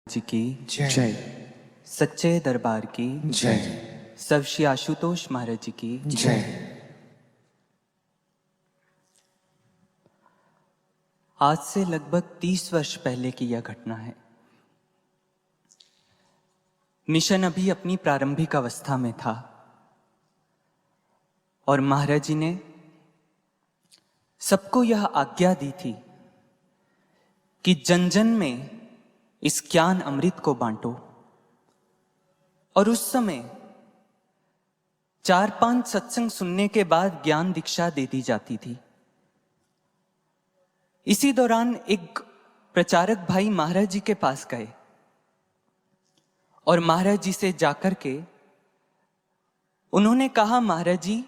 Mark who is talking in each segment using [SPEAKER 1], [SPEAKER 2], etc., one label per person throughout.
[SPEAKER 1] जी की
[SPEAKER 2] जय।
[SPEAKER 1] सच्चे दरबार की
[SPEAKER 2] जय।
[SPEAKER 1] सब श्री आशुतोष महाराज जी की
[SPEAKER 2] जय।
[SPEAKER 1] आज से लगभग 30 वर्ष पहले की यह घटना है। मिशन अभी अपनी प्रारंभिक अवस्था में था और महाराज जी ने सबको यह आज्ञा दी थी कि जन जन में इस ज्ञान अमृत को बांटो। और उस समय 4-5 सत्संग सुनने के बाद ज्ञान दीक्षा दे दी जाती थी। इसी दौरान एक प्रचारक भाई महाराज जी के पास गए और महाराज जी से जाकर के उन्होंने कहा, महाराज जी,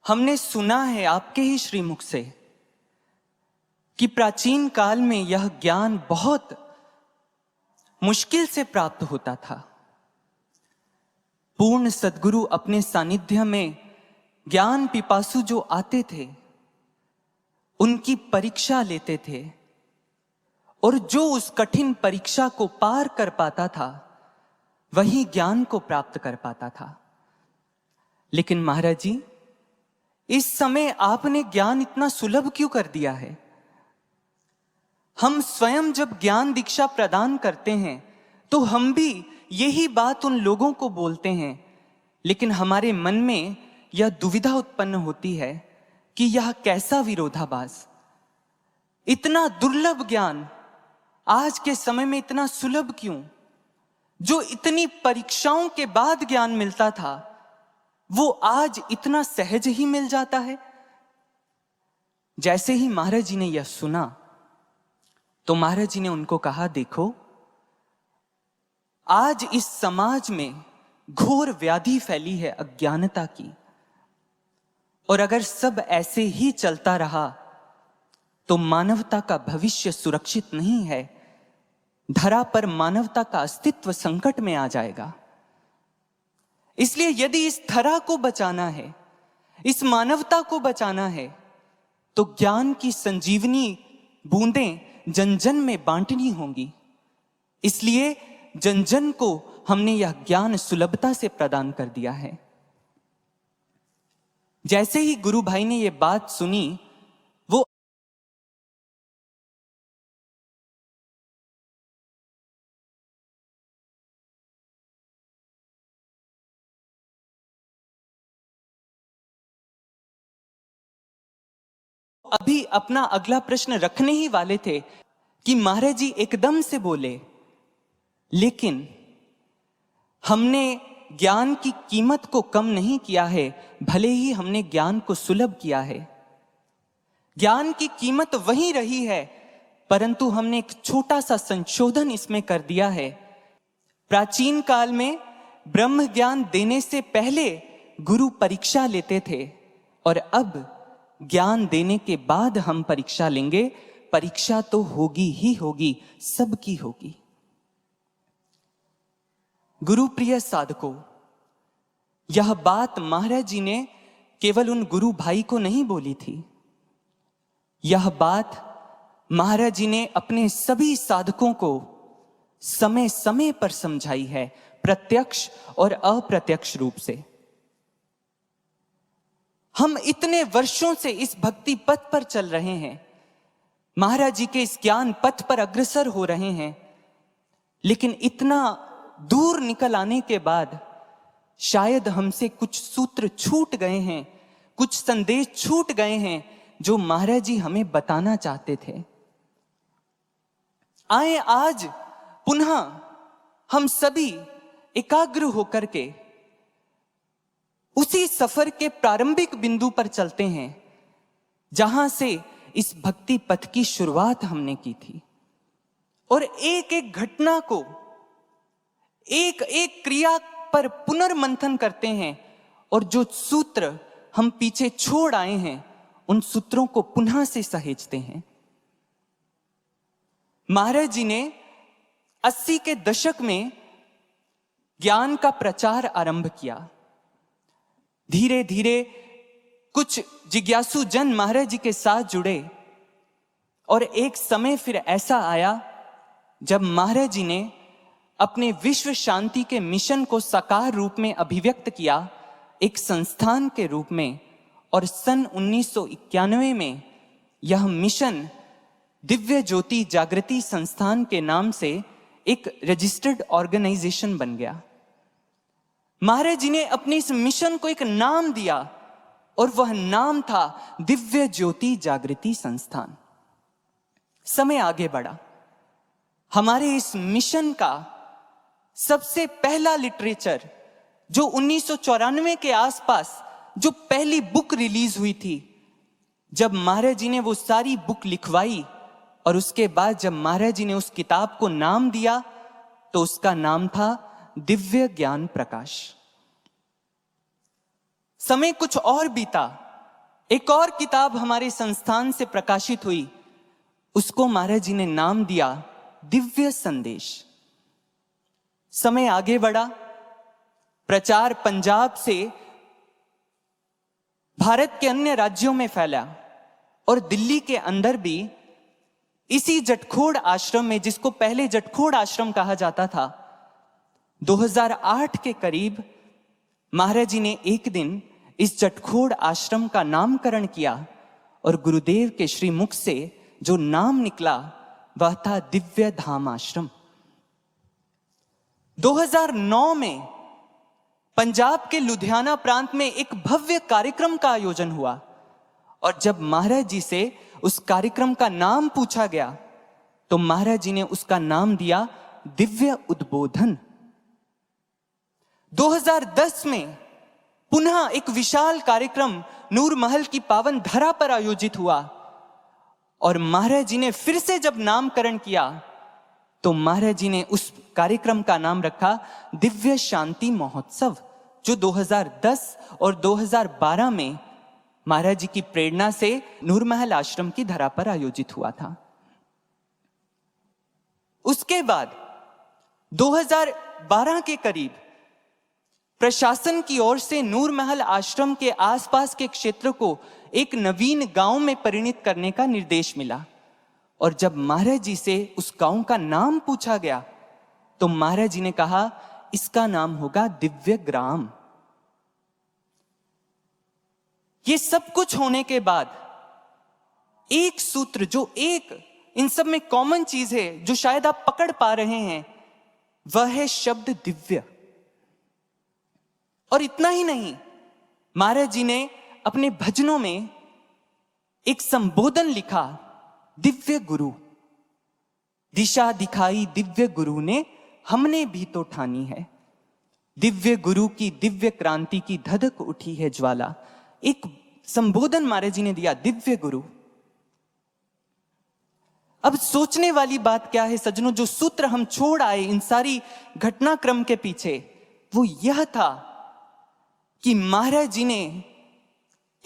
[SPEAKER 1] हमने सुना है आपके ही श्रीमुख से कि प्राचीन काल में यह ज्ञान बहुत मुश्किल से प्राप्त होता था। पूर्ण सद्गुरु अपने सानिध्य में ज्ञान पिपासु जो आते थे उनकी परीक्षा लेते थे और जो उस कठिन परीक्षा को पार कर पाता था वही ज्ञान को प्राप्त कर पाता था। लेकिन महाराज जी, इस समय आपने ज्ञान इतना सुलभ क्यों कर दिया है? हम स्वयं जब ज्ञान दीक्षा प्रदान करते हैं तो हम भी यही बात उन लोगों को बोलते हैं, लेकिन हमारे मन में यह दुविधा उत्पन्न होती है कि यह कैसा विरोधाभास। इतना दुर्लभ ज्ञान आज के समय में इतना सुलभ क्यों? जो इतनी परीक्षाओं के बाद ज्ञान मिलता था वो आज इतना सहज ही मिल जाता है। जैसे ही महाराज जी ने यह सुना तो महाराज जी ने उनको कहा, देखो, आज इस समाज में घोर व्याधि फैली है अज्ञानता की, और अगर सब ऐसे ही चलता रहा तो मानवता का भविष्य सुरक्षित नहीं है। धरा पर मानवता का अस्तित्व संकट में आ जाएगा। इसलिए यदि इस धरा को बचाना है, इस मानवता को बचाना है, तो ज्ञान की संजीवनी बूंदें जन जन में बांटनी होंगी। इसलिए जन जन को हमने यह ज्ञान सुलभता से प्रदान कर दिया है। जैसे ही गुरु भाई ने यह बात सुनी, वो अभी अपना अगला प्रश्न रखने ही वाले थे कि महाराज जी एकदम से बोले, लेकिन हमने ज्ञान की कीमत को कम नहीं किया है, भले ही हमने ज्ञान को सुलभ किया है। ज्ञान की कीमत वही रही है, परंतु हमने एक छोटा सा संशोधन इसमें कर दिया है। प्राचीन काल में ब्रह्म ज्ञान देने से पहले गुरु परीक्षा लेते थे और अब ज्ञान देने के बाद हम परीक्षा लेंगे। परीक्षा तो होगी ही होगी, सबकी होगी। गुरु प्रिय साधकों, यह बात महाराज जी ने केवल उन गुरु भाई को नहीं बोली थी। यह बात महाराज जी ने अपने सभी साधकों को समय समय पर समझाई है, प्रत्यक्ष और अप्रत्यक्ष रूप से। हम इतने वर्षों से इस भक्ति पथ पर चल रहे हैं, महाराज जी के इस ज्ञान पथ पर अग्रसर हो रहे हैं, लेकिन इतना दूर निकल आने के बाद शायद हमसे कुछ सूत्र छूट गए हैं, कुछ संदेश छूट गए हैं जो महाराज जी हमें बताना चाहते थे। आए आज पुनः हम सभी एकाग्र होकर के उसी सफर के प्रारंभिक बिंदु पर चलते हैं जहां से इस भक्ति पथ की शुरुआत हमने की थी, और एक एक घटना को, एक एक क्रिया पर पुनर्मंथन करते हैं और जो सूत्र हम पीछे छोड़ आए हैं उन सूत्रों को पुनः से सहेजते हैं। महाराज जी ने 80 के दशक में ज्ञान का प्रचार आरंभ किया। धीरे धीरे कुछ जिज्ञासु जन महाराज जी के साथ जुड़े और एक समय फिर ऐसा आया जब महाराज जी ने अपने विश्व शांति के मिशन को साकार रूप में अभिव्यक्त किया एक संस्थान के रूप में, और सन 1991 में यह मिशन दिव्य ज्योति जागृति संस्थान के नाम से एक रजिस्टर्ड ऑर्गेनाइजेशन बन गया। महाराज जी ने अपने इस मिशन को एक नाम दिया और वह नाम था दिव्य ज्योति जागृति संस्थान। समय आगे बढ़ा, हमारे इस मिशन का सबसे पहला लिटरेचर जो 1994 के आसपास जो पहली बुक रिलीज हुई थी, जब महाराज जी ने वो सारी बुक लिखवाई और उसके बाद जब महाराज जी ने उस किताब को नाम दिया तो उसका नाम था दिव्य ज्ञान प्रकाश। समय कुछ और बीता, एक और किताब हमारे संस्थान से प्रकाशित हुई, उसको महाराज जी ने नाम दिया दिव्य संदेश। समय आगे बढ़ा, प्रचार पंजाब से भारत के अन्य राज्यों में फैला और दिल्ली के अंदर भी इसी जटखोड़ आश्रम में, जिसको पहले जटखोड़ आश्रम कहा जाता था, 2008 के करीब महाराज जी ने एक दिन इस जटखोड़ आश्रम का नामकरण किया और गुरुदेव के श्रीमुख से जो नाम निकला वह था दिव्य धाम आश्रम। 2009 में पंजाब के लुधियाना प्रांत में एक भव्य कार्यक्रम का आयोजन हुआ और जब महाराज जी से उस कार्यक्रम का नाम पूछा गया तो महाराज जी ने उसका नाम दिया दिव्य उद्बोधन। 2010 में पुनः एक विशाल कार्यक्रम नूर महल की पावन धरा पर आयोजित हुआ और महाराज जी ने फिर से जब नामकरण किया तो महाराज जी ने उस कार्यक्रम का नाम रखा दिव्य शांति महोत्सव, जो 2010 और 2012 में महाराज जी की प्रेरणा से नूरमहल आश्रम की धरा पर आयोजित हुआ था। उसके बाद 2012 के करीब प्रशासन की ओर से नूरमहल आश्रम के आसपास के क्षेत्र को एक नवीन गांव में परिणित करने का निर्देश मिला और जब महाराज जी से उस गांव का नाम पूछा गया तो महाराज जी ने कहा इसका नाम होगा दिव्य ग्राम। ये सब कुछ होने के बाद एक सूत्र, जो एक इन सब में कॉमन चीज है जो शायद आप पकड़ पा रहे हैं, वह है शब्द दिव्य। और इतना ही नहीं, महाराज जी ने अपने भजनों में एक संबोधन लिखा, दिव्य गुरु, दिशा दिखाई दिव्य गुरु ने, हमने भी तो ठानी है, दिव्य गुरु की दिव्य क्रांति की धधक उठी है ज्वाला। एक संबोधन महाराज जी ने दिया, दिव्य गुरु। अब सोचने वाली बात क्या है सज्जनों, जो सूत्र हम छोड़ आए इन सारी घटनाक्रम के पीछे, वो यह था कि महाराज जी ने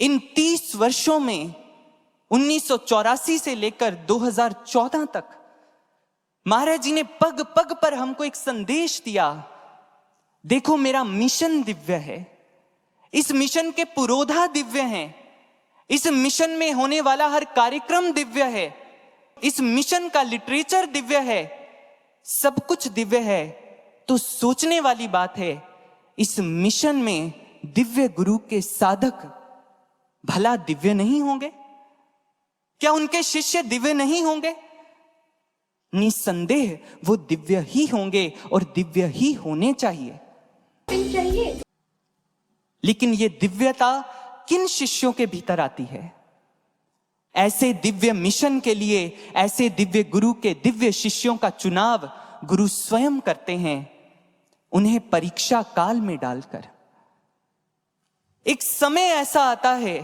[SPEAKER 1] इन 30 वर्षों में 1984 से लेकर 2014 तक महाराज जी ने पग पग पर हमको एक संदेश दिया, देखो मेरा मिशन दिव्य है, इस मिशन के पुरोधा दिव्य हैं, इस मिशन में होने वाला हर कार्यक्रम दिव्य है, इस मिशन का लिटरेचर दिव्य है, सब कुछ दिव्य है। तो सोचने वाली बात है, इस मिशन में दिव्य गुरु के साधक भला दिव्य नहीं होंगे? क्या उनके शिष्य दिव्य नहीं होंगे? निसंदेह वो दिव्य ही होंगे और दिव्य ही होने चाहिए। लेकिन ये दिव्यता किन शिष्यों के भीतर आती है? ऐसे दिव्य मिशन के लिए, ऐसे दिव्य गुरु के दिव्य शिष्यों का चुनाव गुरु स्वयं करते हैं, उन्हें परीक्षा काल में डालकर। एक समय ऐसा आता है,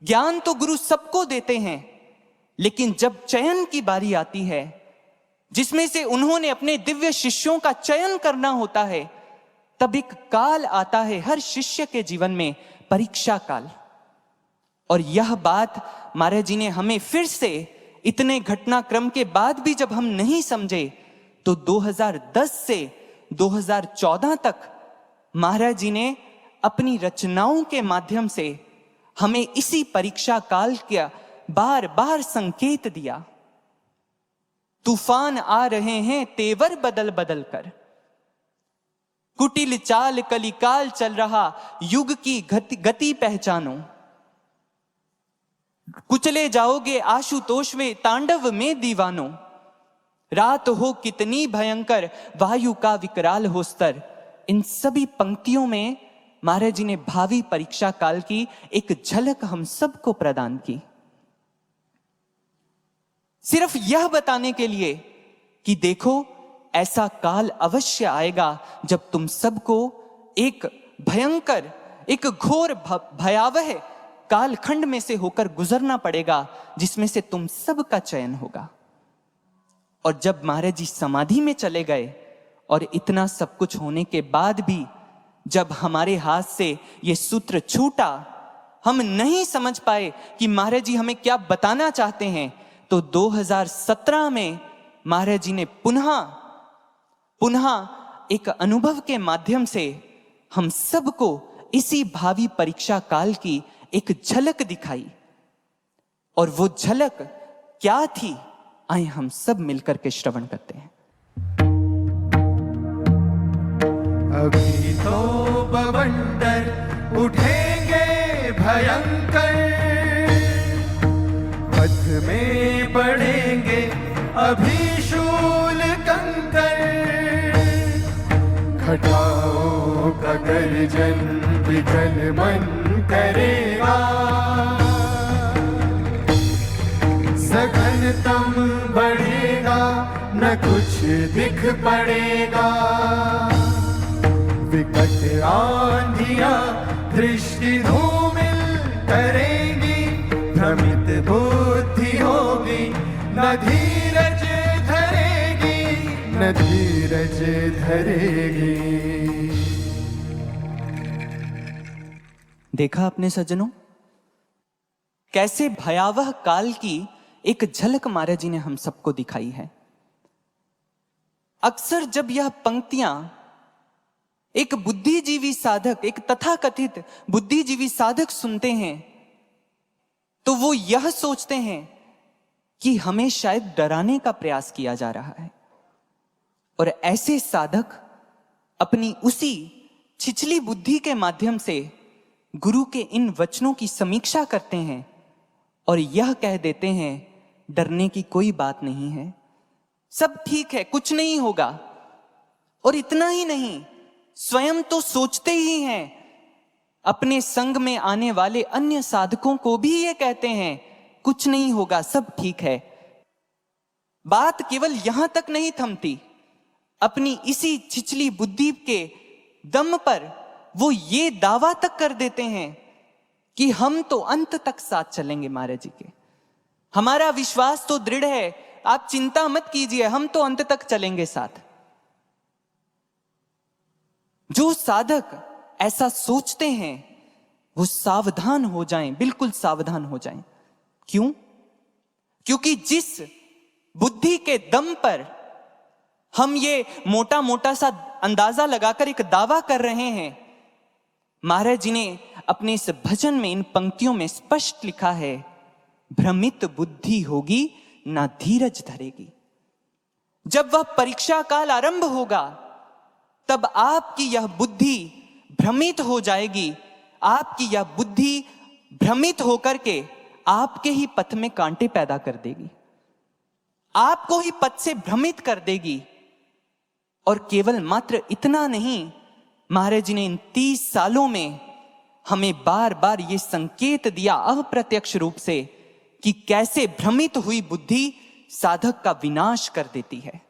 [SPEAKER 1] ज्ञान तो गुरु सबको देते हैं, लेकिन जब चयन की बारी आती है, जिसमें से उन्होंने अपने दिव्य शिष्यों का चयन करना होता है, तब एक काल आता है हर शिष्य के जीवन में, परीक्षा काल। और यह बात महाराज जी ने हमें फिर से इतने घटनाक्रम के बाद भी जब हम नहीं समझे, तो 2010 से 2014 तक महाराज जी ने अपनी रचनाओं के माध्यम से हमें इसी परीक्षा काल का बार बार संकेत दिया। तूफान आ रहे हैं तेवर बदल बदल कर, कुटिल चाल कलिकाल चल रहा, युग की गति पहचानो। कुचले जाओगे आशुतोष वे तांडव में दीवानो, रात हो कितनी भयंकर वायु का विकराल हो स्तर। इन सभी पंक्तियों में महाराज जी ने भावी परीक्षा काल की एक झलक हम सबको प्रदान की, सिर्फ यह बताने के लिए कि देखो ऐसा काल अवश्य आएगा जब तुम सबको एक भयंकर, एक घोर भयावह कालखंड में से होकर गुजरना पड़ेगा, जिसमें से तुम सबका चयन होगा। और जब महाराज जी समाधि में चले गए और इतना सब कुछ होने के बाद भी जब हमारे हाथ से ये सूत्र छूटा, हम नहीं समझ पाए कि महाराज जी हमें क्या बताना चाहते हैं, तो 2017 में महाराज जी ने पुनः एक अनुभव के माध्यम से हम सबको इसी भावी परीक्षा काल की एक झलक दिखाई। और वो झलक क्या थी, आइए हम सब मिलकर के श्रवण करते हैं।
[SPEAKER 2] अभी तो बवंडर उठेंगे भयंकर, पथ में बढ़ेंगे अभी शूल कंकर, घटाओं का गर्जन विकल मन करेगा, सघनतम बढ़ेगा न कुछ दिख पड़ेगा, विकट आंधियां दृष्टि धूमिल करेंगी, भ्रमित बुद्धि होगी न धीरज धरेगी, न धीरज धरेगी।
[SPEAKER 1] देखा आपने सज्जनों, कैसे भयावह काल की एक झलक महाराज जी ने हम सबको दिखाई है। अक्सर जब यह पंक्तियां एक बुद्धिजीवी साधक, एक तथाकथित बुद्धिजीवी साधक सुनते हैं, तो वो यह सोचते हैं कि हमें शायद डराने का प्रयास किया जा रहा है। और ऐसे साधक अपनी उसी छिछली बुद्धि के माध्यम से गुरु के इन वचनों की समीक्षा करते हैं और यह कह देते हैं डरने की कोई बात नहीं है, सब ठीक है, कुछ नहीं होगा। और इतना ही नहीं, स्वयं तो सोचते ही हैं, अपने संग में आने वाले अन्य साधकों को भी ये कहते हैं कुछ नहीं होगा, सब ठीक है। बात केवल यहां तक नहीं थमती, अपनी इसी छिछली बुद्धि के दम पर वो ये दावा तक कर देते हैं कि हम तो अंत तक साथ चलेंगे महाराज जी के, हमारा विश्वास तो दृढ़ है, आप चिंता मत कीजिए, हम तो अंत तक चलेंगे साथ। जो साधक ऐसा सोचते हैं वो सावधान हो जाएं, बिल्कुल सावधान हो जाएं। क्यों? क्योंकि जिस बुद्धि के दम पर हम ये मोटा मोटा सा अंदाजा लगाकर एक दावा कर रहे हैं, महाराज जी ने अपने इस भजन में इन पंक्तियों में स्पष्ट लिखा है, भ्रमित बुद्धि होगी ना धीरज धरेगी। जब वह परीक्षा काल आरंभ होगा तब आपकी यह बुद्धि भ्रमित हो जाएगी, आपकी यह बुद्धि भ्रमित होकर के आपके ही पथ में कांटे पैदा कर देगी, आपको ही पथ से भ्रमित कर देगी। और केवल मात्र इतना नहीं, महाराज जी ने इन 30 सालों में हमें बार बार ये संकेत दिया अप्रत्यक्ष रूप से कि कैसे भ्रमित हुई बुद्धि साधक का विनाश कर देती है।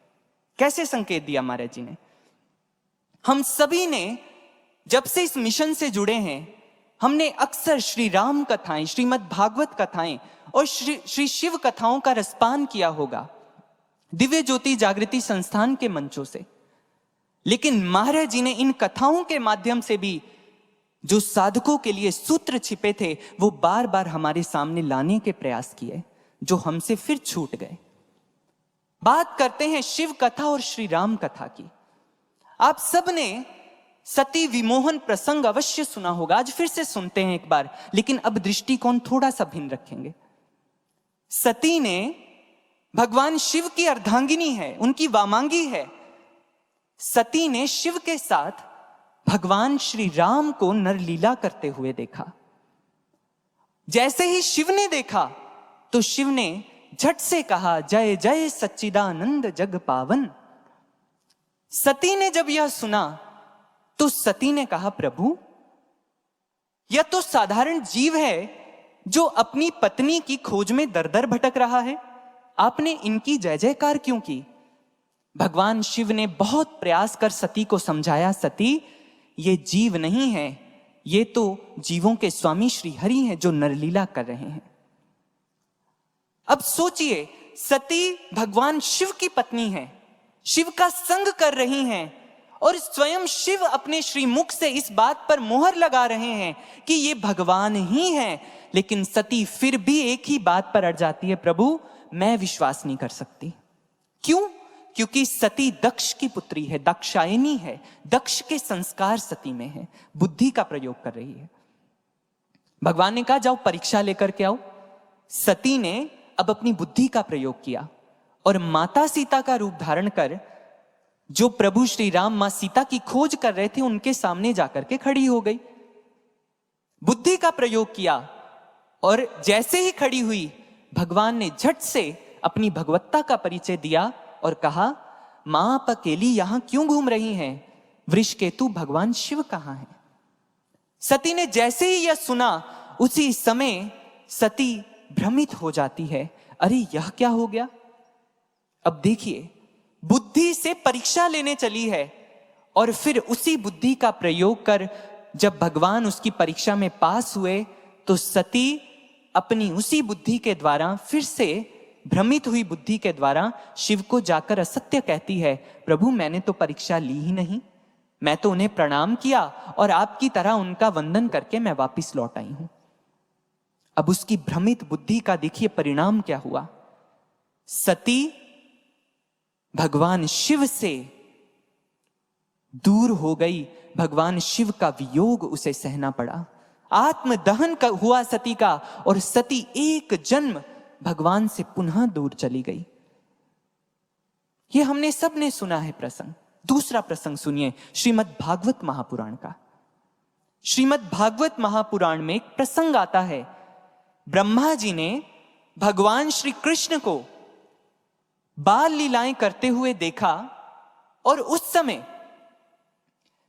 [SPEAKER 1] कैसे संकेत दिया महाराज जी ने? हम सभी ने जब से इस मिशन से जुड़े हैं, हमने अक्सर श्री राम कथाएं, श्रीमद् भागवत कथाएं और श्री शिव कथाओं का रसपान किया होगा दिव्य ज्योति जागृति संस्थान के मंचों से। लेकिन महाराज जी ने इन कथाओं के माध्यम से भी जो साधकों के लिए सूत्र छिपे थे वो बार बार हमारे सामने लाने के प्रयास किए, जो हमसे फिर छूट गए। बात करते हैं शिव कथा और श्री राम कथा की। आप सब ने सती विमोहन प्रसंग अवश्य सुना होगा, आज फिर से सुनते हैं एक बार, लेकिन अब दृष्टिकोण थोड़ा सा भिन्न रखेंगे। सती ने भगवान शिव की अर्धांगिनी है, उनकी वामांगी है। सती ने शिव के साथ भगवान श्री राम को नरलीला करते हुए देखा। जैसे ही शिव ने देखा तो शिव ने झट से कहा, जय जय सच्चिदानंद जग पावन। सती ने जब यह सुना तो सती ने कहा, प्रभु यह तो साधारण जीव है जो अपनी पत्नी की खोज में दर दर भटक रहा है, आपने इनकी जय जयकार क्यों की? भगवान शिव ने बहुत प्रयास कर सती को समझाया, सती ये जीव नहीं है, ये तो जीवों के स्वामी श्री हरि हैं जो नरलीला कर रहे हैं। अब सोचिए, सती भगवान शिव की पत्नी है, शिव का संग कर रही हैं और स्वयं शिव अपने श्रीमुख से इस बात पर मोहर लगा रहे हैं कि ये भगवान ही हैं, लेकिन सती फिर भी एक ही बात पर अड़ जाती है, प्रभु मैं विश्वास नहीं कर सकती। क्यों? क्योंकि सती दक्ष की पुत्री है, दक्षायनी है, दक्ष के संस्कार सती में है, बुद्धि का प्रयोग कर रही है। भगवान ने कहा जाओ परीक्षा लेकर के आओ। सती ने अब अपनी बुद्धि का प्रयोग किया और माता सीता का रूप धारण कर जो प्रभु श्री राम मां सीता की खोज कर रहे थे उनके सामने जाकर के खड़ी हो गई। बुद्धि का प्रयोग किया और जैसे ही खड़ी हुई भगवान ने झट से अपनी भगवत्ता का परिचय दिया और कहा, मां आप अकेली यहां क्यों घूम रही हैं? वृषकेतु भगवान शिव कहां हैं? सती ने जैसे ही यह सुना उसी समय सती भ्रमित हो जाती है, अरे यह क्या हो गया? अब देखिए, बुद्धि से परीक्षा लेने चली है और फिर उसी बुद्धि का प्रयोग कर जब भगवान उसकी परीक्षा में पास हुए तो सती अपनी उसी बुद्धि के द्वारा, फिर से भ्रमित हुई बुद्धि के द्वारा शिव को जाकर असत्य कहती है, प्रभु मैंने तो परीक्षा ली ही नहीं, मैं तो उन्हें प्रणाम किया और आपकी तरह उनका वंदन करके मैं वापिस लौट आई हूं। अब उसकी भ्रमित बुद्धि का देखिए परिणाम क्या हुआ। सती भगवान शिव से दूर हो गई, भगवान शिव का वियोग उसे सहना पड़ा, आत्मदहन हुआ सती का और सती एक जन्म भगवान से पुनः दूर चली गई। यह हमने सबने सुना है प्रसंग। दूसरा प्रसंग सुनिए श्रीमद् भागवत महापुराण का। श्रीमद् भागवत महापुराण में एक प्रसंग आता है, ब्रह्मा जी ने भगवान श्री कृष्ण को बाल लीलाएं करते हुए देखा और उस समय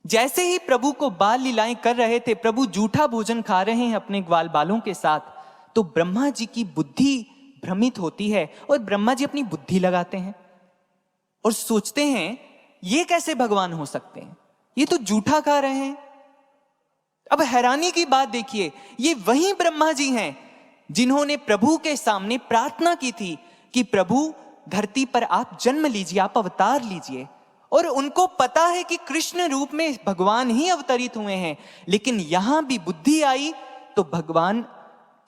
[SPEAKER 1] जैसे ही प्रभु को बाल लीलाएं कर रहे थे, प्रभु जूठा भोजन खा रहे हैं अपने ग्वाल बालों के साथ, तो ब्रह्मा जी की बुद्धि भ्रमित होती है और ब्रह्मा जी अपनी बुद्धि लगाते हैं और सोचते हैं ये कैसे भगवान हो सकते हैं, ये तो जूठा खा रहे हैं। अब हैरानी की बात देखिए, ये वही ब्रह्मा जी हैं जिन्होंने प्रभु के सामने प्रार्थना की थी कि प्रभु धरती पर आप जन्म लीजिए, आप अवतार लीजिए, और उनको पता है कि कृष्ण रूप में भगवान ही अवतरित हुए हैं, लेकिन यहां भी बुद्धि आई तो भगवान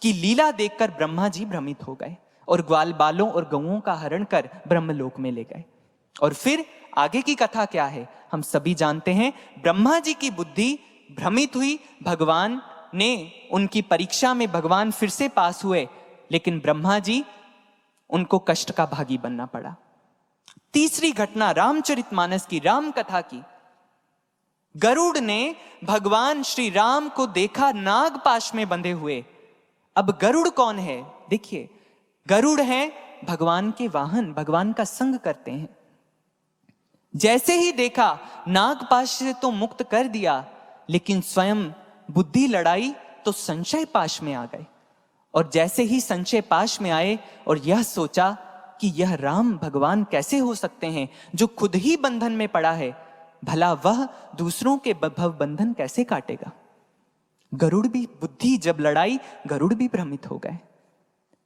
[SPEAKER 1] की लीला देखकर ब्रह्मा जी भ्रमित हो गए और ग्वाल बालों और गौओं का हरण कर ब्रह्मलोक में ले गए। और फिर आगे की कथा क्या है हम सभी जानते हैं। ब्रह्मा जी की बुद्धि भ्रमित हुई, भगवान ने उनकी परीक्षा में भगवान फिर से पास हुए, लेकिन ब्रह्मा जी उनको कष्ट का भागी बनना पड़ा। तीसरी घटना रामचरितमानस की, राम कथा की। गरुड़ ने भगवान श्री राम को देखा नागपाश में बंधे हुए। अब गरुड़ कौन है? देखिए, गरुड़ है भगवान के वाहन, भगवान का संग करते हैं। जैसे ही देखा नागपाश से तो मुक्त कर दिया, लेकिन स्वयं बुद्धि लड़ाई तो संशय पाश में आ गए। और जैसे ही संशय पाश में आए और यह सोचा कि यह राम भगवान कैसे हो सकते हैं जो खुद ही बंधन में पड़ा है, भला वह दूसरों के भव बंधन कैसे काटेगा। गरुड़ भी बुद्धि जब लड़ाई, गरुड़ भी भ्रमित हो गए।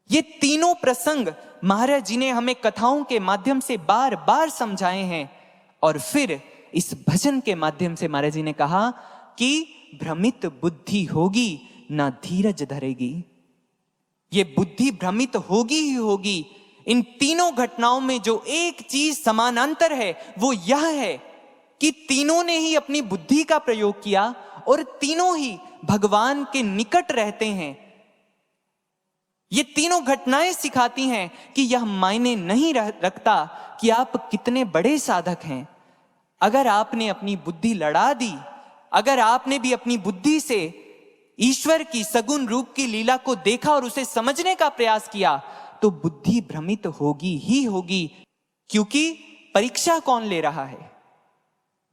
[SPEAKER 1] ये तीनों प्रसंग महाराज जी ने हमें कथाओं के माध्यम से बार बार समझाए हैं और फिर इस भजन के माध्यम से महाराज जी ने कहा कि भ्रमित बुद्धि होगी ना धीरज धरेगी। ये बुद्धि भ्रमित होगी ही होगी। इन तीनों घटनाओं में जो एक चीज समानांतर है वो यह है कि तीनों ने ही अपनी बुद्धि का प्रयोग किया और तीनों ही भगवान के निकट रहते हैं। ये तीनों घटनाएं सिखाती हैं कि यह मायने नहीं रखता कि आप कितने बड़े साधक हैं। अगर आपने अपनी बुद्धि लड़ा दी, अगर आपने भी अपनी बुद्धि से ईश्वर की सगुण रूप की लीला को देखा और उसे समझने का प्रयास किया, तो बुद्धि भ्रमित होगी ही होगी। क्योंकि परीक्षा कौन ले रहा है?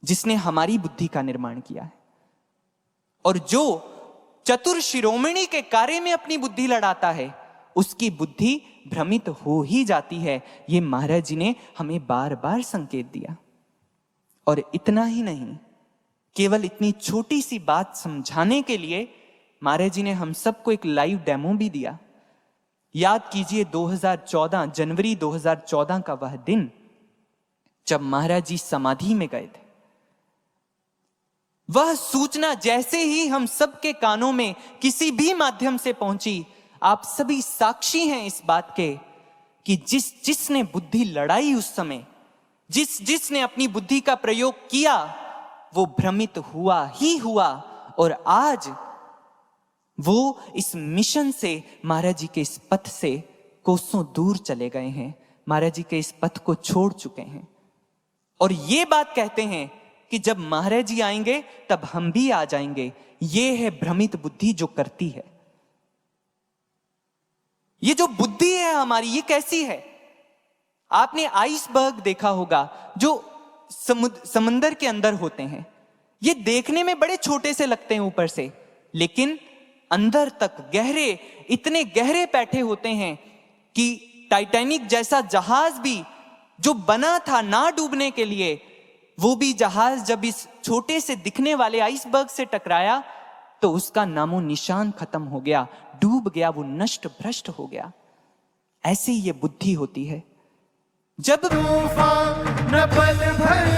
[SPEAKER 1] जिसने हमारी बुद्धि का निर्माण किया है। और जो चतुर शिरोमणि के कार्य में अपनी बुद्धि लड़ाता है, उसकी बुद्धि भ्रमित हो ही जाती है। ये महाराज जी ने हमें बार बार संकेत दिया। और इतना ही नहीं, केवल इतनी छोटी सी बात समझाने के लिए महाराज जी ने हम सबको एक लाइव डेमो भी दिया। याद कीजिए 2014 जनवरी 2014 का वह दिन जब महाराज जी समाधि में गए थे। वह सूचना जैसे ही हम सबके कानों में किसी भी माध्यम से पहुंची, आप सभी साक्षी हैं इस बात के कि जिसने बुद्धि लड़ाई उस समय, जिसने अपनी बुद्धि का प्रयोग किया, वो भ्रमित हुआ ही हुआ। और आज वो इस मिशन से, महाराज जी के इस पथ से कोसों दूर चले गए हैं, महाराज जी के इस पथ को छोड़ चुके हैं। और ये बात कहते हैं कि जब महाराज जी आएंगे तब हम भी आ जाएंगे। ये है भ्रमित बुद्धि जो करती है। ये जो बुद्धि है हमारी, ये कैसी है? आपने आइसबर्ग देखा होगा जो समंदर के अंदर होते हैं। ये देखने में बड़े छोटे से लगते हैं ऊपर से, लेकिन अंदर तक गहरे, इतने गहरे बैठे होते हैं कि टाइटैनिक जैसा जहाज भी जो बना था ना डूबने के लिए, वो भी जहाज जब इस छोटे से दिखने वाले आइसबर्ग से टकराया तो उसका नामो निशान खत्म हो गया, डूब गया, वो नष्ट भ्रष्ट हो गया। ऐसे ही ये बुद्धि होती है। जब
[SPEAKER 2] तूफान न पल भर